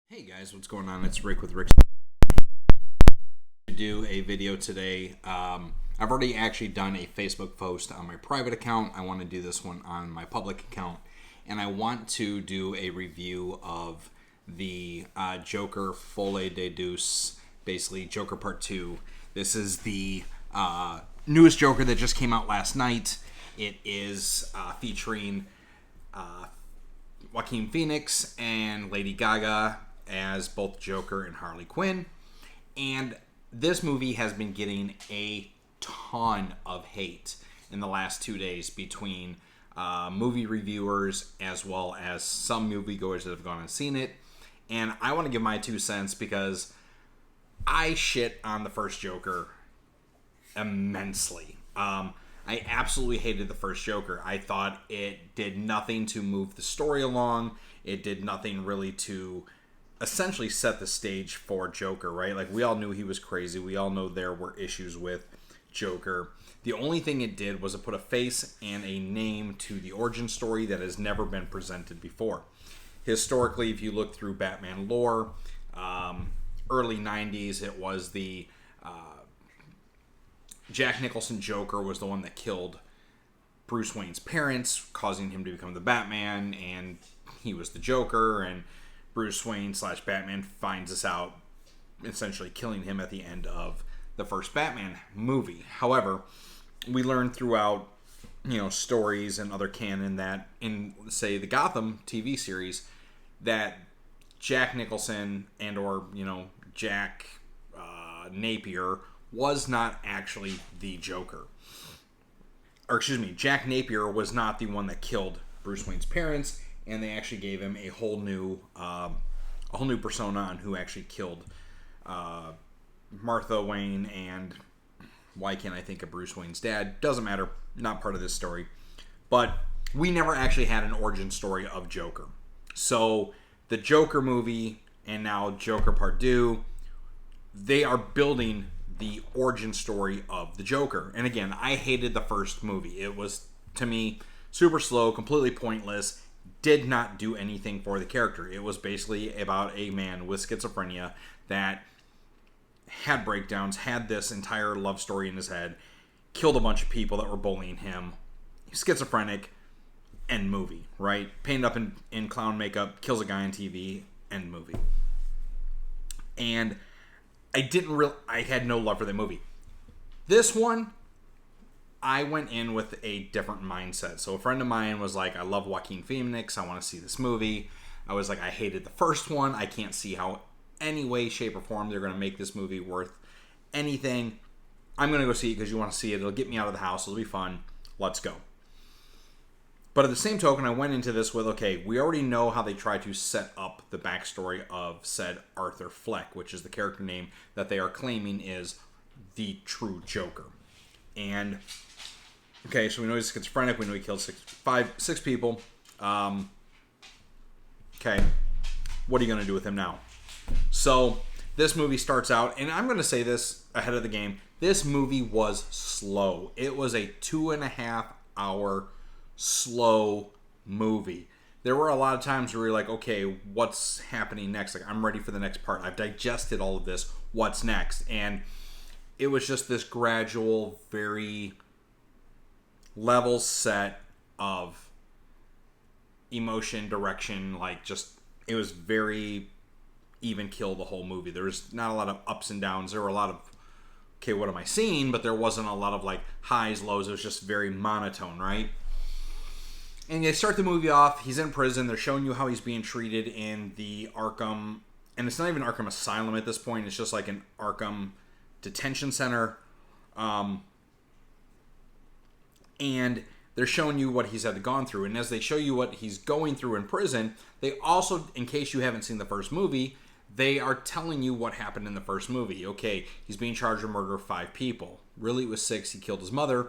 Hey guys, what's going on? It's Rick with Rick. To do a video today. I've already actually done a Facebook post on my private account. I want to do this one on my public account, and I want to do a review of the Joker Folie de Deuce, basically Joker Part 2. This is the newest Joker that just came out last night. It is featuring Joaquin Phoenix and Lady Gaga as both Joker and Harley Quinn. And this movie has been getting a ton of hate in the last 2 days between movie reviewers as well as some moviegoers that have gone and seen it. And I want to give my 2 cents because I shit on the first Joker immensely. I absolutely hated the first Joker. I thought it did nothing to move the story along. It did nothing really to essentially set the stage for Joker, right? Like, we all knew he was crazy. We all know there were issues with Joker. The only thing it did was it put a face and a name to the origin story that has never been presented before. Historically, if you look through Batman lore, early 90s, it was the Jack Nicholson Joker was the one that killed Bruce Wayne's parents, causing him to become the Batman, and he was the Joker, and Bruce Wayne / Batman finds this out, essentially killing him at the end of the first Batman movie. However, we learned throughout, stories and other canon that in, say, the Gotham TV series, that Jack Nicholson or Jack Napier was not actually the Joker. Or excuse me, Jack Napier was not the one that killed Bruce Wayne's parents, and they actually gave him a whole new persona on who actually killed Martha Wayne, and why can't I think of Bruce Wayne's dad? Doesn't matter, not part of this story. But we never actually had an origin story of Joker. So the Joker movie and now Joker Part 2, they are building the origin story of the Joker. And again, I hated the first movie. It was, to me, super slow, completely pointless, did not do anything for the character. It was basically about a man with schizophrenia that had breakdowns, had this entire love story in his head, killed a bunch of people that were bullying him, schizophrenic, end movie, right? Painted up in clown makeup, kills a guy on TV, end movie. And I had no love for that movie. This one, I went in with a different mindset. So a friend of mine was like, I love Joaquin Phoenix. I want to see this movie. I was like, I hated the first one. I can't see how any way, shape, or form they're going to make this movie worth anything. I'm going to go see it because you want to see it. It'll get me out of the house. It'll be fun. Let's go. But at the same token, I went into this with, okay, we already know how they try to set up the backstory of said Arthur Fleck, which is the character name that they are claiming is the true Joker. And, okay, so we know he's schizophrenic. We know he killed six people. Okay, what are you going to do with him now? So this movie starts out, and I'm going to say this ahead of the game. This movie was slow. It was a 2.5 hour slow movie. There were a lot of times where you're like, okay, what's happening next? Like, I'm ready for the next part. I've digested all of this. What's next? And it was just this gradual, very level set of emotion, direction. Like, just, it was very even kill the whole movie. There was not a lot of ups and downs. There were a lot of, okay, what am I seeing? But there wasn't a lot of like highs, lows. It was just very monotone, right? And they start the movie off. He's in prison. They're showing you how he's being treated in the Arkham, and it's not even Arkham Asylum at this point. It's just like an Arkham detention center. And they're showing you what he's had gone through. And as they show you what he's going through in prison, they also, in case you haven't seen the first movie, they are telling you what happened in the first movie. Okay, he's being charged with murder of 5 people. Really, it was 6. He killed his mother.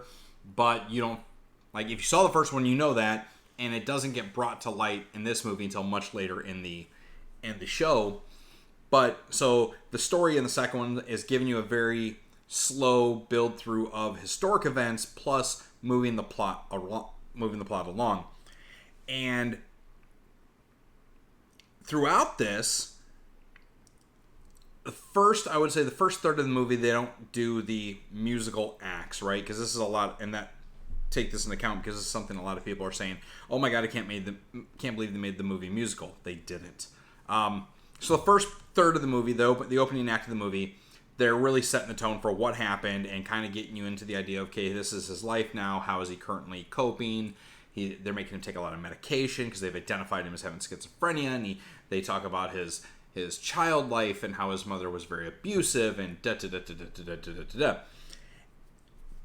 But you don't, like, if you saw the first one, you know that. And it doesn't get brought to light in this movie until much later in the show. But, so, the story in the second one is giving you a very slow build through of historic events, plus moving the plot along. And throughout this, I would say the first third of the movie, they don't do the musical acts, right? Because this is a lot, and that take this into account because it's something a lot of people are saying. Oh my god, I can't believe they made the movie musical. They didn't. So the first third of the movie, the opening act of the movie, they're really setting the tone for what happened and kind of getting you into the idea of, okay, this is his life now. How is he currently coping? They're making him take a lot of medication because they've identified him as having schizophrenia, and they talk about his child life and how his mother was very abusive and da da da da da da da da da.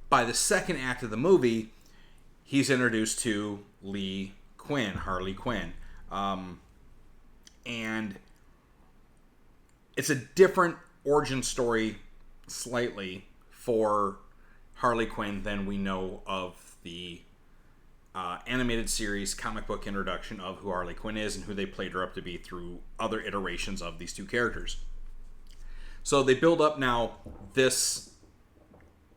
By the second act of the movie, he's introduced to Harley Quinn, and it's a different origin story slightly for Harley Quinn than we know of the animated series comic book introduction of who Harley Quinn is and who they played her up to be through other iterations of these two characters. So they build up now this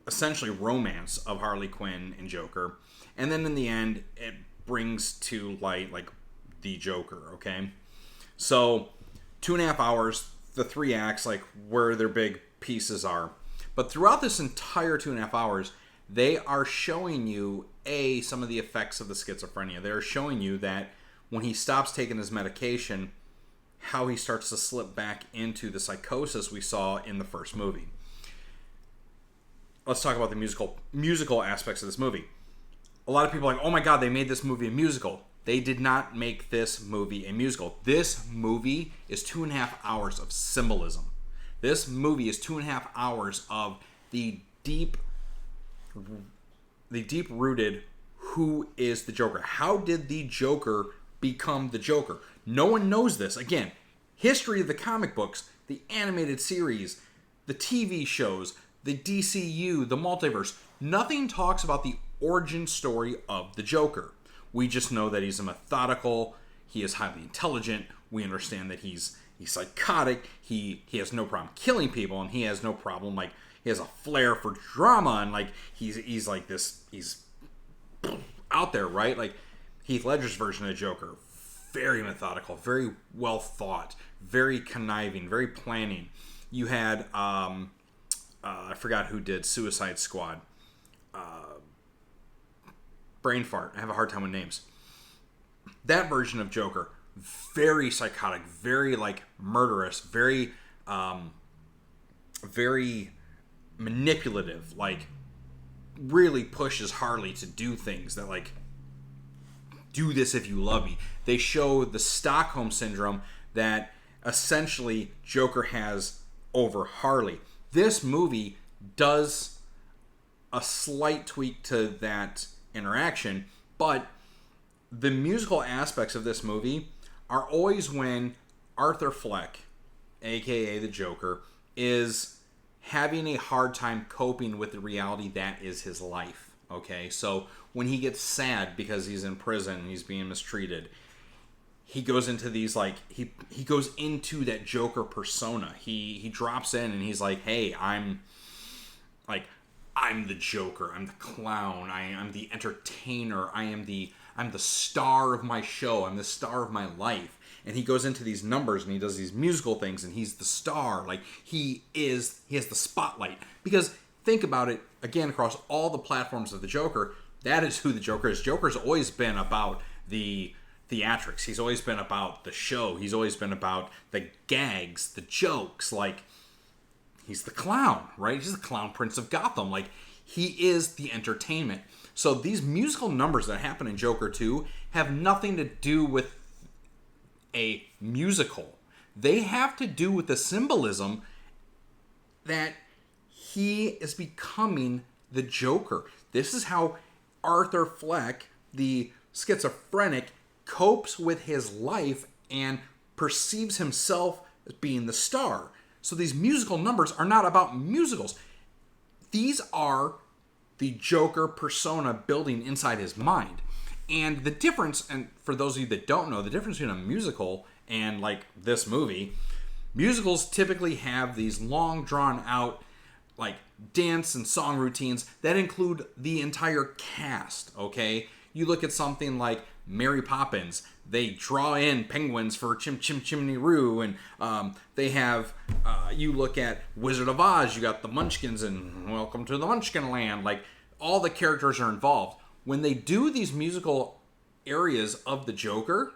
essentially romance of Harley Quinn and Joker, and then in the end it brings to light like the Joker. Okay, so 2.5 hours, the 3 acts, like where their big pieces are, but throughout this entire 2.5 hours they are showing you some of the effects of the schizophrenia. They're showing you that when he stops taking his medication, how he starts to slip back into the psychosis we saw in the first movie. Let's talk about the musical aspects of this movie. A lot of people are like, oh my god, they made this movie a musical. They did not make this movie a musical. This movie is 2.5 hours of symbolism. This movie is 2.5 hours of the deep-rooted who is the Joker. How did the Joker become the Joker? No one knows this. Again, history of the comic books, the animated series, the TV shows, the DCU, the multiverse. Nothing talks about the origin story of the Joker. We just know that he's a methodical, he is highly intelligent, we understand that he's psychotic, he has no problem killing people, and he has no problem, like, he has a flair for drama, and like he's like this, he's out there, right? Like Heath Ledger's version of Joker, very methodical, very well thought, very conniving, very planning. You had I forgot who did Suicide Squad. Brain fart. I have a hard time with names. That version of Joker, very psychotic, very like murderous, very manipulative, like really pushes Harley to do things that like, do this if you love me. They show the Stockholm syndrome that essentially Joker has over Harley. This movie does a slight tweak to that interaction, but the musical aspects of this movie are always when Arthur Fleck, aka the Joker, is having a hard time coping with the reality that is his life. Okay, so when he gets sad because he's in prison and he's being mistreated, he goes into these like he goes into that Joker persona. He drops in and he's like, hey, I'm the Joker, I'm the clown, I'm the entertainer, I'm the star of my show, I'm the star of my life. And he goes into these numbers and he does these musical things and he's the star. Like he has the spotlight. Because think about it, again, across all the platforms of the Joker, that is who the Joker is. Joker's always been about the theatrics. He's always been about the show. He's always been about the gags, the jokes. Like, he's the clown, right? He's the clown prince of Gotham. Like, he is the entertainment. So these musical numbers that happen in Joker 2 have nothing to do with a musical. They have to do with the symbolism that he is becoming the Joker. This is how Arthur Fleck, the schizophrenic, copes with his life and perceives himself as being the star. So these musical numbers are not about musicals. These are the Joker persona building inside his mind. And the difference, and for those of you that don't know, the difference between a musical and like this movie, musicals typically have these long drawn out like dance and song routines that include the entire cast, okay? You look at something like Mary Poppins. They draw in penguins for Chim Chim Chimney Roo, and they have, you look at Wizard of Oz, you got the Munchkins and Welcome to the Munchkin Land. Like, all the characters are involved. When they do these musical areas of the Joker,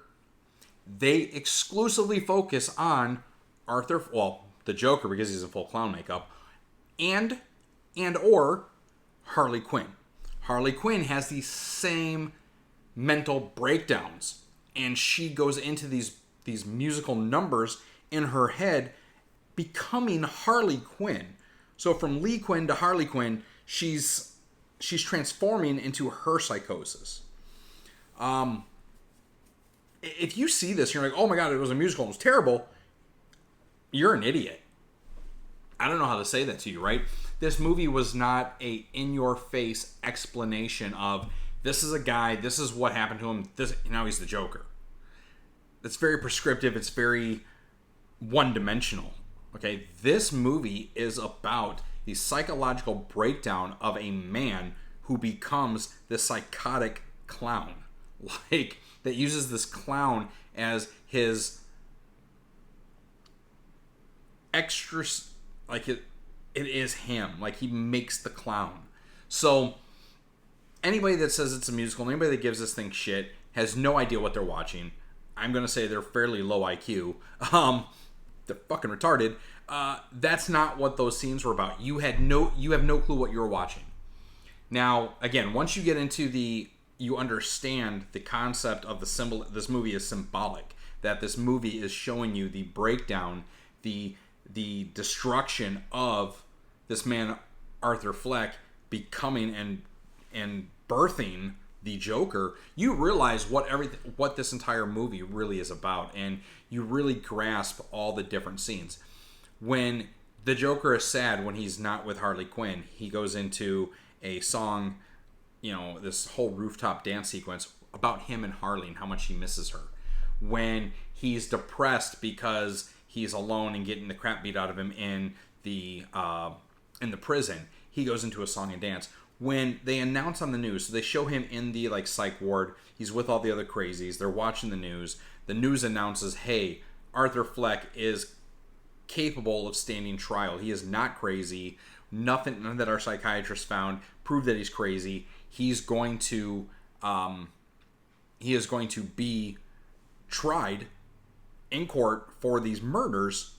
they exclusively focus on the Joker, because he's in full clown makeup, and or Harley Quinn. Harley Quinn has these same mental breakdowns, and she goes into these musical numbers in her head, becoming Harley Quinn. So from Lee Quinn to Harley Quinn, she's transforming into her psychosis. If you see this, you're like, oh my god, it was a musical, it was terrible. You're an idiot. I don't know how to say that to you, right? This movie was not a in-your-face explanation of, this is a guy, this is what happened to him, now he's the Joker. It's very prescriptive, it's very one-dimensional. Okay, this movie is about the psychological breakdown of a man who becomes this psychotic clown. Like, that uses this clown as his extra, like, it is him. Like, he makes the clown. So anybody that says it's a musical, anybody that gives this thing shit, has no idea what they're watching. I'm going to say they're fairly low IQ. They're fucking retarded. That's not what those scenes were about. You have no clue what you were watching. Now, again, once you get into you understand the concept of the symbol. This movie is symbolic. That this movie is showing you the breakdown, the destruction of this man, Arthur Fleck, becoming and birthing the Joker. You realize what this entire movie really is about, and you really grasp all the different scenes. When the Joker is sad when he's not with Harley Quinn, he goes into a song, this whole rooftop dance sequence about him and Harley and how much he misses her. When he's depressed because he's alone and getting the crap beat out of him in the prison, he goes into a song and dance. When they announce on the news, so they show him in the psych ward, he's with all the other crazies, they're watching the news announces, hey, Arthur Fleck is capable of standing trial. He is not crazy. None that our psychiatrist found proved that he's crazy. He is going to be tried in court for these murders.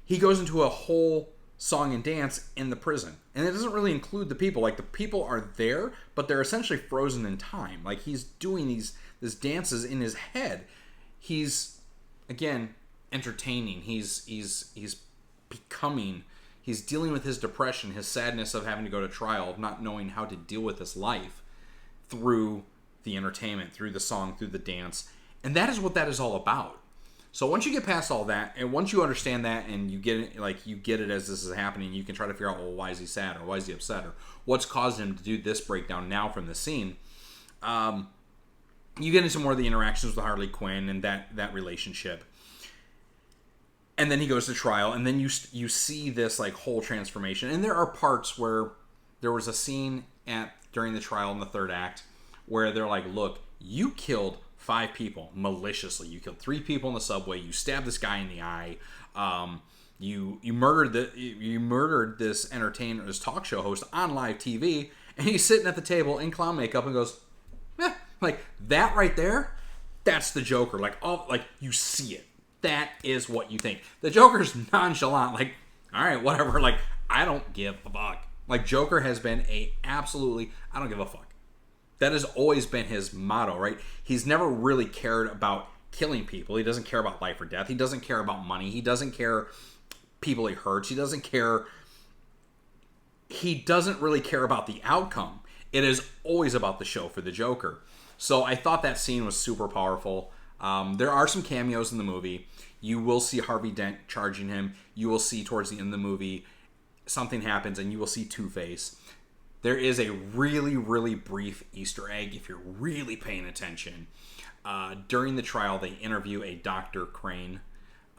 He goes into a whole song and dance in the prison, and it doesn't really include the people. Like, the people are there, but they're essentially frozen in time. Like, he's doing these dances in his head. He's, again, entertaining. He's becoming. He's dealing with his depression, his sadness of having to go to trial, of not knowing how to deal with this life through the entertainment, through the song, through the dance. And that is what that is all about. So once you get past all that, and once you understand that, and you get it as this is happening, you can try to figure out, well, why is he sad, or why is he upset, or what's caused him to do this breakdown now from the scene. You get into more of the interactions with Harley Quinn and that relationship. And then he goes to trial, and then you see this whole transformation. And there are parts where there was a scene during the trial in the third act where they're like, look, you killed 5 people maliciously. You killed 3 people in the subway. You stabbed this guy in the eye. You murdered this entertainer, this talk show host on live TV, and he's sitting at the table in clown makeup and goes, that right there, that's the Joker. You see it. That is what you think. The Joker's nonchalant, all right, whatever. I don't give a fuck. Joker has been absolutely, I don't give a fuck. That has always been his motto, right? He's never really cared about killing people. He doesn't care about life or death. He doesn't care about money. He doesn't care people he hurts. He doesn't really care about the outcome. It is always about the show for the Joker. So I thought that scene was super powerful. There are some cameos in the movie. You will see Harvey Dent charging him. You will see towards the end of the movie something happens, and you will see Two-Face. There is a really, really brief Easter egg if you're really paying attention. During the trial, they interview a Dr. Crane,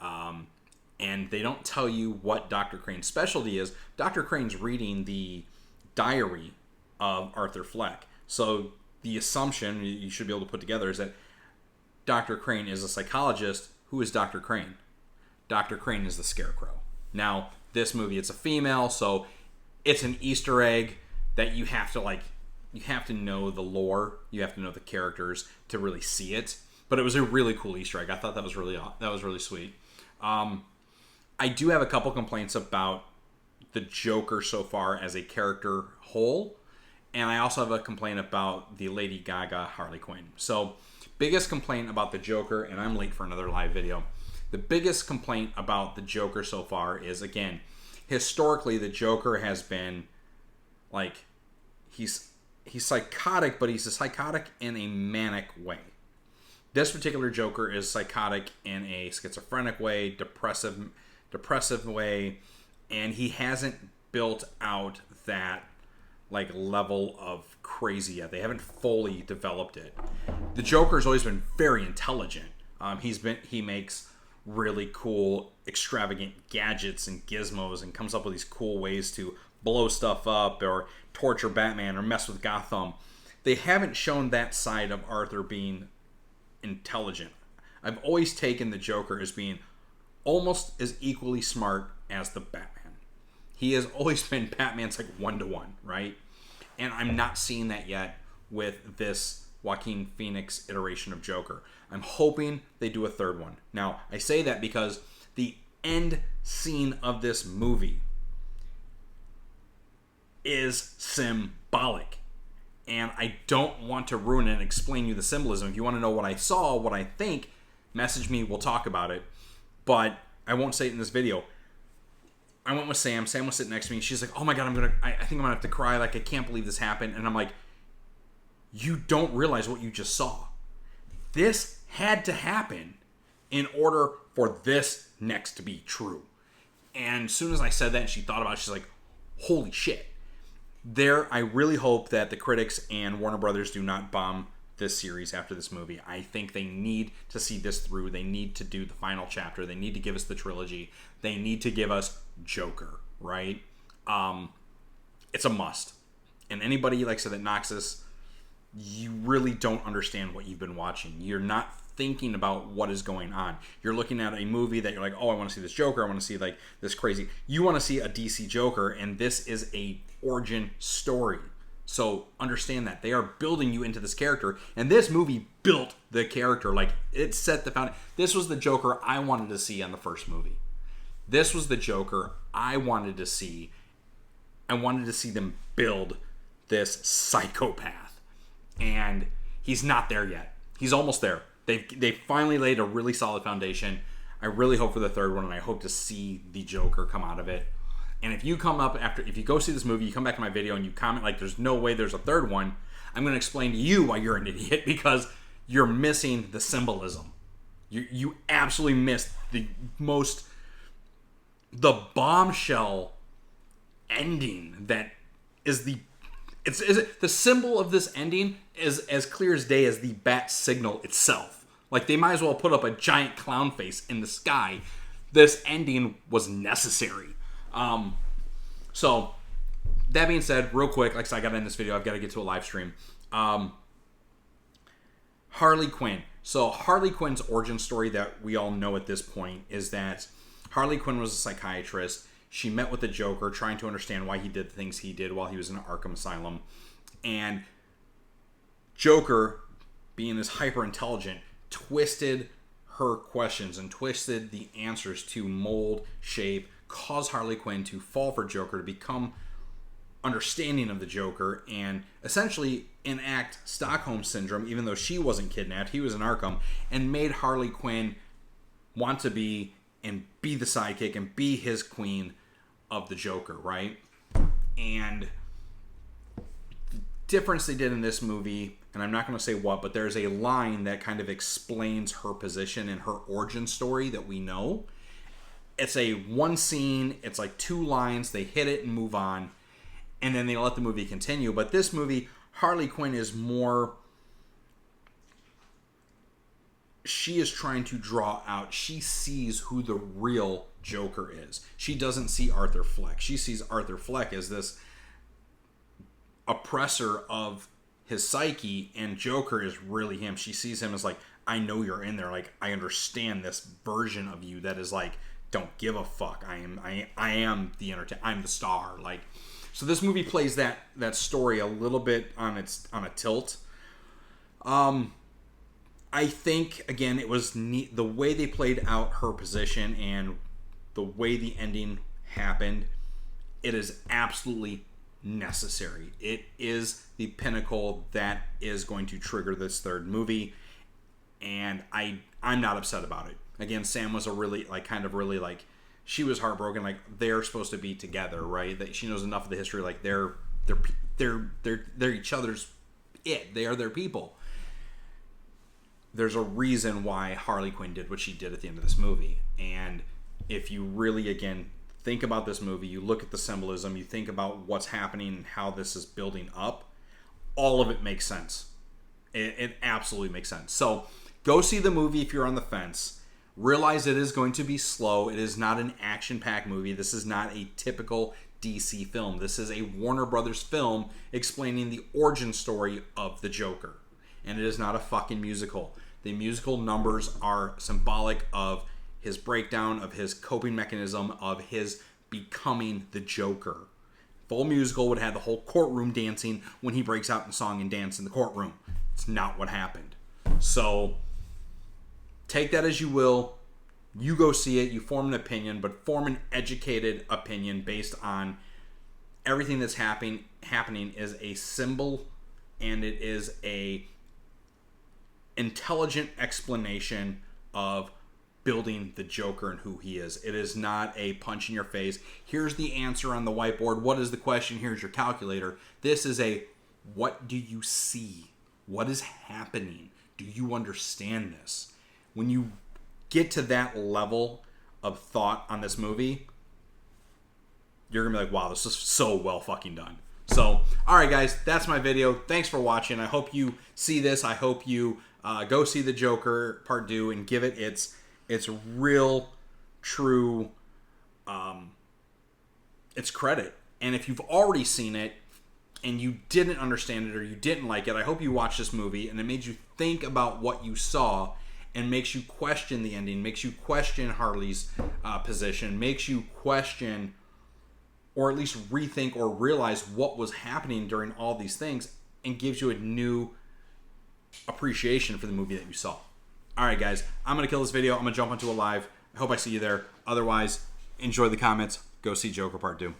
and they don't tell you what Dr. Crane's specialty is. Dr. Crane's reading the diary of Arthur Fleck. So the assumption you should be able to put together is that Dr. Crane is a psychologist. Who is Dr. Crane? Dr. Crane is the Scarecrow. Now, this movie, it's a female, so it's an Easter egg that you have to know the lore, you have to know the characters to really see it. But it was a really cool Easter egg. I thought that was really sweet. I do have a couple complaints about the Joker so far as a character whole, and I also have a complaint about the Lady Gaga Harley Quinn. So, biggest complaint about the Joker, and I'm late for another live video. The biggest complaint about the Joker so far is, again, historically the Joker has been like, he's psychotic, but he's a psychotic in a manic way. This particular Joker is psychotic in a schizophrenic way, depressive way, and he hasn't built out that like level of crazy yet. They haven't fully developed it. The Joker's always been very intelligent. He makes really cool, extravagant gadgets and gizmos and comes up with these cool ways to blow stuff up or torture Batman or mess with Gotham. They haven't shown that side of Arthur being intelligent. I've always taken the Joker as being almost as equally smart as the Batman. He has always been Batman's like 1-to-1, right? And I'm not seeing that yet with this Joaquin Phoenix iteration of Joker. I'm hoping they do a third one. Now, I say that because the end scene of this movie is symbolic. And I don't want to ruin it and explain you the symbolism. If you want to know what I saw, what I think, message me, we'll talk about it. But I won't say it in this video. I went with Sam. Sam was sitting next to me. She's like, oh my God, I think I'm going to have to cry. Like, I can't believe this happened. And I'm like, you don't realize what you just saw. This had to happen in order for this next to be true. And as soon as I said that and she thought about it, she's like, holy shit. I really hope that the critics and Warner Brothers do not bomb this series after this movie. I think they need to see this through. They need to do the final chapter. They need to give us the trilogy. They need to give us Joker, right? It's a must. And anybody, like I said, that knocks this, you really don't understand what you've been watching. You're not thinking about what is going on. You're looking at a movie that you're like, oh, I want to see this Joker. I want to see like this crazy. You want to see a DC Joker, and this is a origin story. So understand that they are building you into this character, and this movie built the character. Like, it set the foundation. This was the Joker I wanted to see on the first movie. This was the Joker I wanted to see. I wanted to see them build this psychopath, and he's not there yet. He's almost there. They finally laid a really solid foundation. I really hope for the third one, and I hope to see the Joker come out of it. And if you go see this movie, you come back to my video and you comment like there's no way there's a third one, I'm going to explain to you why you're an idiot, because you're missing the symbolism. You absolutely missed the bombshell ending that is the symbol of this ending is as clear as day as the bat signal itself. Like, they might as well put up a giant clown face in the sky. This ending was necessary. So that being said, real quick, like I said, I got to end this video. I've got to get to a live stream. Harley Quinn. So Harley Quinn's origin story that we all know at this point is that Harley Quinn was a psychiatrist. She met with the Joker, trying to understand why he did the things he did while he was in Arkham Asylum. And Joker, being this hyper-intelligent, twisted her questions and twisted the answers to mold, shape, cause Harley Quinn to fall for Joker, to become understanding of the Joker, and essentially enact Stockholm Syndrome, even though she wasn't kidnapped, he was in Arkham, and made Harley Quinn want to be and be the sidekick and be his queen of the Joker, right? And the difference they did in this movie, and I'm not going to say what, but there's a line that kind of explains her position and her origin story that we know. It's a one scene, it's like 2 lines, they hit it and move on, and then they let the movie continue. But this movie, Harley Quinn is more, she is trying to draw out, she sees who the real Joker is. She doesn't see Arthur Fleck. She sees Arthur Fleck as this oppressor of his psyche, and Joker is really him. She sees him as like, I know you're in there. Like, I understand this version of you that is like, don't give a fuck. I am the entertainer. I'm the star. Like, so this movie plays that story a little bit on a tilt. I think, again, it was neat the way they played out her position and the way the ending happened. It is absolutely necessary. It is the pinnacle that is going to trigger this third movie, and I'm not upset about it. Again, Sam was a really she was heartbroken. Like, they're supposed to be together, right? That she knows enough of the history. Like, they're each other's it. They are their people. There's a reason why Harley Quinn did what she did at the end of this movie. And if you really, again, think about this movie, you look at the symbolism, you think about what's happening and how this is building up, all of it makes sense. It absolutely makes sense. So go see the movie if you're on the fence. Realize it is going to be slow. It is not an action-packed movie. This is not a typical DC film. This is a Warner Brothers film explaining the origin story of the Joker. And it is not a fucking musical. The musical numbers are symbolic of his breakdown, of his coping mechanism, of his becoming the Joker. Full musical would have the whole courtroom dancing when he breaks out in song and dance in the courtroom. It's not what happened. So take that as you will. You go see it. You form an opinion, but form an educated opinion based on everything that's happening is a symbol, and it is a intelligent explanation of building the Joker and who he is. It is not a punch in your face. Here's the answer on the whiteboard. What is the question? Here's your calculator. This is a, what do you see? What is happening? Do you understand this? When you get to that level of thought on this movie, you're gonna be like, wow, this is so well fucking done. So, all right, guys, that's my video. Thanks for watching. I hope you see this. I hope you go see the Joker Part 2 and give it its real, true, its credit. And if you've already seen it and you didn't understand it or you didn't like it, I hope you watched this movie and it made you think about what you saw and makes you question the ending, makes you question Harley's position, makes you question or at least rethink or realize what was happening during all these things, and gives you a new appreciation for the movie that you saw. All right, guys, I'm going to kill this video. I'm going to jump onto a live. I hope I see you there. Otherwise, enjoy the comments. Go see Joker Part 2.